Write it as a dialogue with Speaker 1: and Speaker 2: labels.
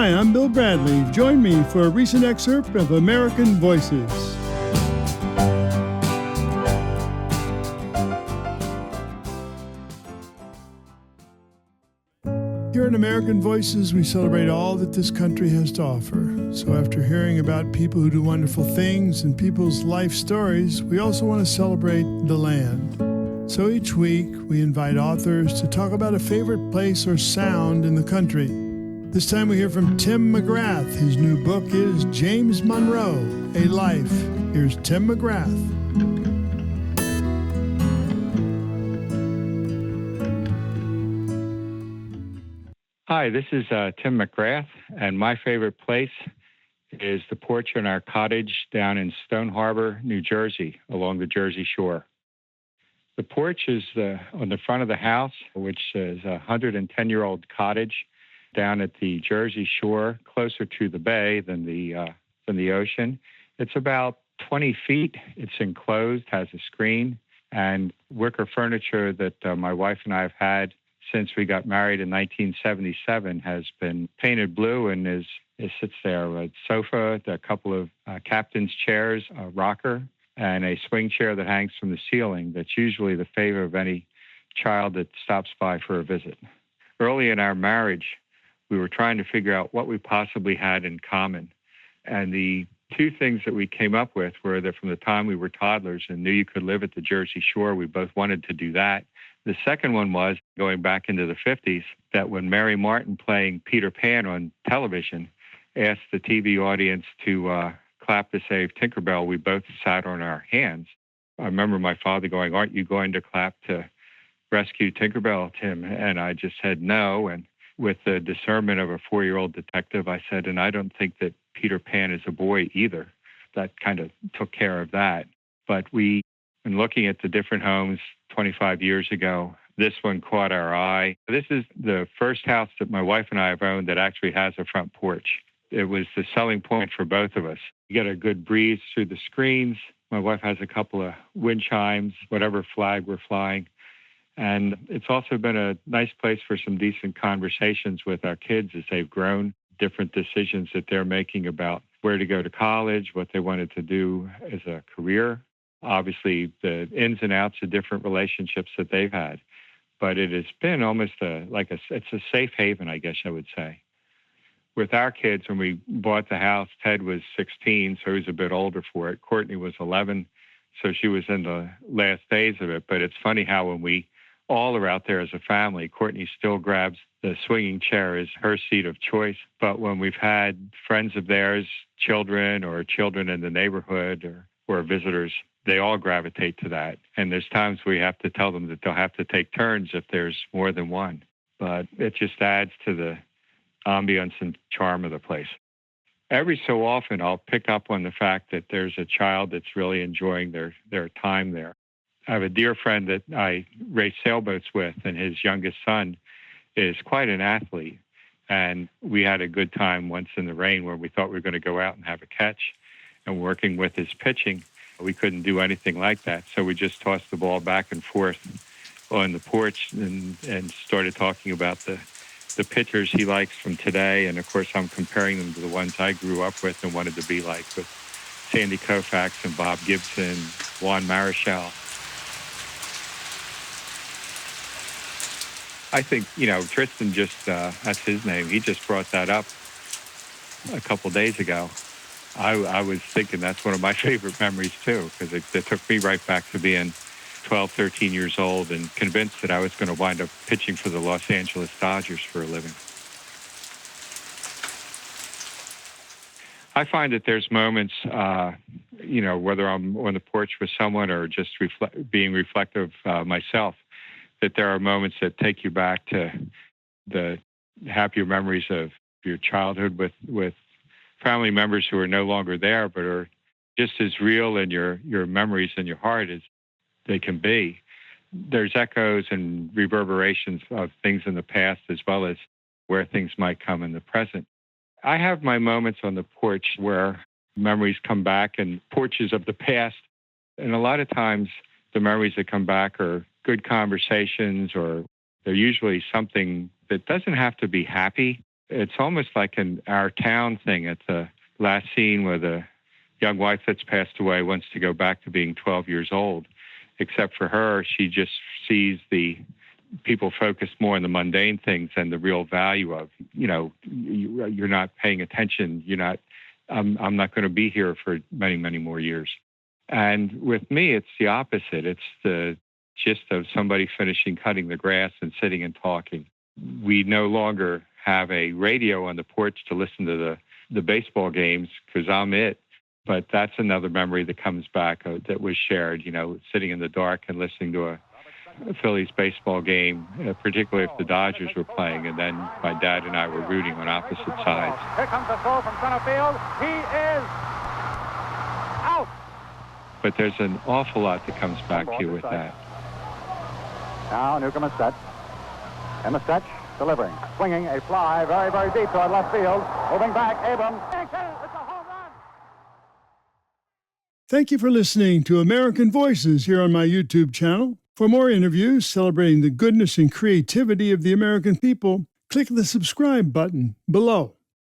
Speaker 1: Hi, I'm Bill Bradley. Join me for a recent excerpt of American Voices. Here in American Voices, we celebrate all that this country has to offer. So after hearing about people who do wonderful things and people's life stories, we also want to celebrate the land. So each week, we invite authors to talk about a favorite place or sound in the country. This time we hear from Tim McGrath. His new book is James Monroe, A Life. Here's Tim McGrath.
Speaker 2: Hi, this is Tim McGrath, and my favorite place is the porch in our cottage down in Stone Harbor, New Jersey, along the Jersey Shore. The porch is on the front of the house, which is a 110-year-old cottage down at the Jersey Shore, closer to the bay than the ocean. It's about 20 feet. It's enclosed, has a screen, and wicker furniture that my wife and I have had since we got married in 1977 has been painted blue, and it sits there. A sofa, a couple of captain's chairs, a rocker, and a swing chair that hangs from the ceiling. That's usually the favor of any child that stops by for a visit. Early in our marriage, we were trying to figure out what we possibly had in common. And the two things that we came up with were that from the time we were toddlers and knew you could live at the Jersey Shore, we both wanted to do that. The second one was, going back into the 50s, that when Mary Martin, playing Peter Pan on television, asked the TV audience to clap to save Tinkerbell, we both sat on our hands. I remember my father going, "Aren't you going to clap to rescue Tinkerbell, Tim?" And I just said no. And with the discernment of a 4-year-old detective, I said, "And I don't think that Peter Pan is a boy either." That kind of took care of that. But we, in looking at the different homes 25 years ago, this one caught our eye. This is the first house that my wife and I have owned that actually has a front porch. It was the selling point for both of us. You get a good breeze through the screens. My wife has a couple of wind chimes, whatever flag we're flying. And it's also been a nice place for some decent conversations with our kids as they've grown, different decisions that they're making about where to go to college, what they wanted to do as a career. Obviously, the ins and outs of different relationships that they've had. But it has been almost it's a safe haven, I guess I would say. With our kids, when we bought the house, Ted was 16, so he was a bit older for it. Courtney was 11, so she was in the last days of it. But it's funny how when we all are out there as a family, Courtney still grabs the swinging chair as her seat of choice. But when we've had friends of theirs, children or children in the neighborhood or visitors, they all gravitate to that. And there's times we have to tell them that they'll have to take turns if there's more than one. But it just adds to the ambience and charm of the place. Every so often, I'll pick up on the fact that there's a child that's really enjoying their time there. I have a dear friend that I race sailboats with, and his youngest son is quite an athlete. And we had a good time once in the rain where we thought we were going to go out and have a catch. And working with his pitching, we couldn't do anything like that. So we just tossed the ball back and forth on the porch and started talking about the pitchers he likes from today. And, of course, I'm comparing them to the ones I grew up with and wanted to be like, with Sandy Koufax and Bob Gibson, Juan Marichal. I think, Tristan just, that's his name, he just brought that up a couple days ago. I was thinking that's one of my favorite memories, too, because it took me right back to being 12, 13 years old and convinced that I was going to wind up pitching for the Los Angeles Dodgers for a living. I find that there's moments, whether I'm on the porch with someone or just being reflective myself, that there are moments that take you back to the happier memories of your childhood with family members who are no longer there, but are just as real in your memories and your heart as they can be. There's echoes and reverberations of things in the past as well as where things might come in the present. I have my moments on the porch where memories come back and porches of the past. And a lot of times the memories that come back are good conversations, or they're usually something that doesn't have to be happy, It's almost like an Our Town thing at the last scene where the young wife that's passed away wants to go back to being 12 years old. Except for her, she just sees the people focus more on the mundane things and the real value of, you're not paying attention. I'm not going to be here for many, many more years. And with me, it's the opposite. It's the gist of somebody finishing cutting the grass and sitting and talking. We no longer have a radio on the porch to listen to the baseball games because I'm it. But that's another memory that comes back that was shared, sitting in the dark and listening to a Phillies baseball game, particularly if the Dodgers were playing, and then my dad and I were rooting on opposite sides.
Speaker 3: Here comes the throw from center field. He is out.
Speaker 2: But there's an awful lot that comes back to you with that.
Speaker 3: Now Newcomb is set. In the stretch, delivering, swinging a fly very, very deep toward left field. Moving back, Abrams. It's a home run.
Speaker 1: Thank you for listening to American Voices here on my YouTube channel. For more interviews celebrating the goodness and creativity of the American people, click the subscribe button below.